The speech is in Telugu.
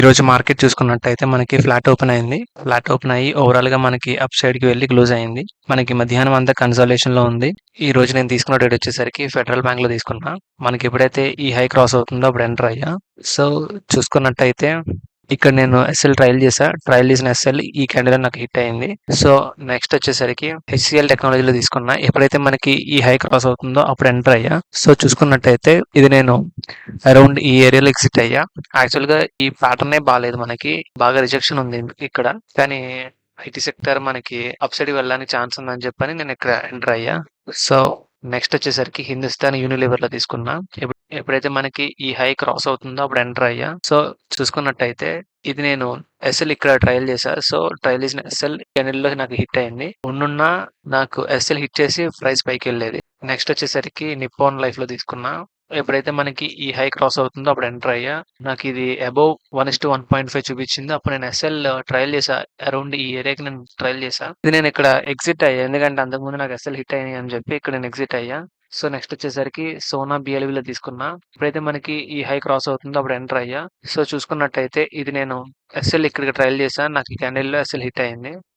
ఈరోజు మార్కెట్ చూసుకున్నట్టయితే మనకి ఫ్లాట్ ఓపెన్ అయింది. ఫ్లాట్ ఓపెన్ అయ్యి ఓవరాల్‌గా మనకి అప్ సైడ్‌కి వెళ్లి క్లోజ్ అయింది. మనకి మధ్యాహ్నం అంతా కన్సాలేషన్‌లో ఉంది. ఈరోజు నేను తీసుకున్న ట్రేడ్ వచ్చేసరికి ఫెడరల్ బ్యాంక్‌లో తీసుకున్నా. మనకి ఎప్పుడైతే ఈ హై క్రాస్ అవుతుందో అప్పుడు ఎంటర్ అయ్యా. సో, చూసుకున్నట్టయితే ఇక్కడ నేను ఎస్ఎల్ ట్రయల్ చేశా. ట్రయల్ చేసిన ఎస్ఎల్ ఈ క్యాండిల్‌లో నాకు హిట్ అయింది. సో, నెక్స్ట్ వచ్చేసరికి హెచ్‌సీఎల్ టెక్నాలజీలో తీసుకున్నా. ఎప్పుడైతే మనకి ఈ హై క్రాస్ అవుతుందో అప్పుడు ఎంటర్ అయ్యా. సో, చూసుకున్నట్టయితే ఇది నేను అరౌండ్ ఈ ఏరియాలో ఎగ్జిట్ అయ్యా. యాక్చువల్‌గా ఈ ప్యాటర్నే బాలేదు మనకి. బాగా రిజెక్షన్ ఉంది ఇక్కడ. కానీ ఐటీ సెక్టర్ మనకి అప్ సైడ్‌కి వెళ్ళడానికి ఛాన్స్ ఉందని చెప్పని నేను ఇక్కడ ఎంటర్ అయ్యా. సో, నెక్స్ట్ వచ్చేసరికి హిందుస్థాన్ యూనిలీవర్‌లో తీసుకున్నా. ఎప్పుడైతే మనకి ఈ హై క్రాస్ అవుతుందో అప్పుడు ఎంటర్ అయ్యా. సో, చూసుకున్నట్టయితే ఇది నేను ఎస్ఎల్ ఇక్కడ ట్రయల్ చేశా. సో, ట్రయల్ చేసిన ఎస్ఎల్ క్యాండిల్‌లో నాకు హిట్ అయింది. ఉండున్నా నాకు ఎస్ఎల్ హిట్ చేసి ప్రైస్ పైకెళ్ళేది. నెక్స్ట్ వచ్చేసరికి నిప్పాన్ లైఫ్‌లో తీసుకున్నా. ఎప్పుడైతే మనకి ఈ హై క్రాస్ అవుతుందో అప్పుడు ఎంటర్ అయ్యా. నాకు ఇది అబోవ్ 1:1.5 చూపించింది. అప్పుడు నేను ఎస్ఎల్ ట్రయల్ చేశా. అరౌండ్ ఈ ఏరియాకి నేను ట్రయల్ చేశా. ఇది నేను ఇక్కడ ఎగ్జిట్ అయ్యా. ఎందుకంటే అంతకుముందు నాకు ఎస్ఎల్ హిట్ అయ్యాయి అని చెప్పి ఇక్కడ నేను ఎగ్జిట్ అయ్యా. సో, నెక్స్ట్ వచ్చేసరికి సోనా బిఎల్‌విలో తీసుకున్నా. ఎప్పుడైతే మనకి ఈ హై క్రాస్ అవుతుందో అప్పుడు ఎంటర్ అయ్యా. సో, చూసుకున్నట్టయితే ఇది నేను ఎస్ఎల్ ఇక్కడికి ట్రయల్ చేశా. నాకు ఈ క్యాండిల్‌లో ఎస్ఎల్ హిట్ అయింది.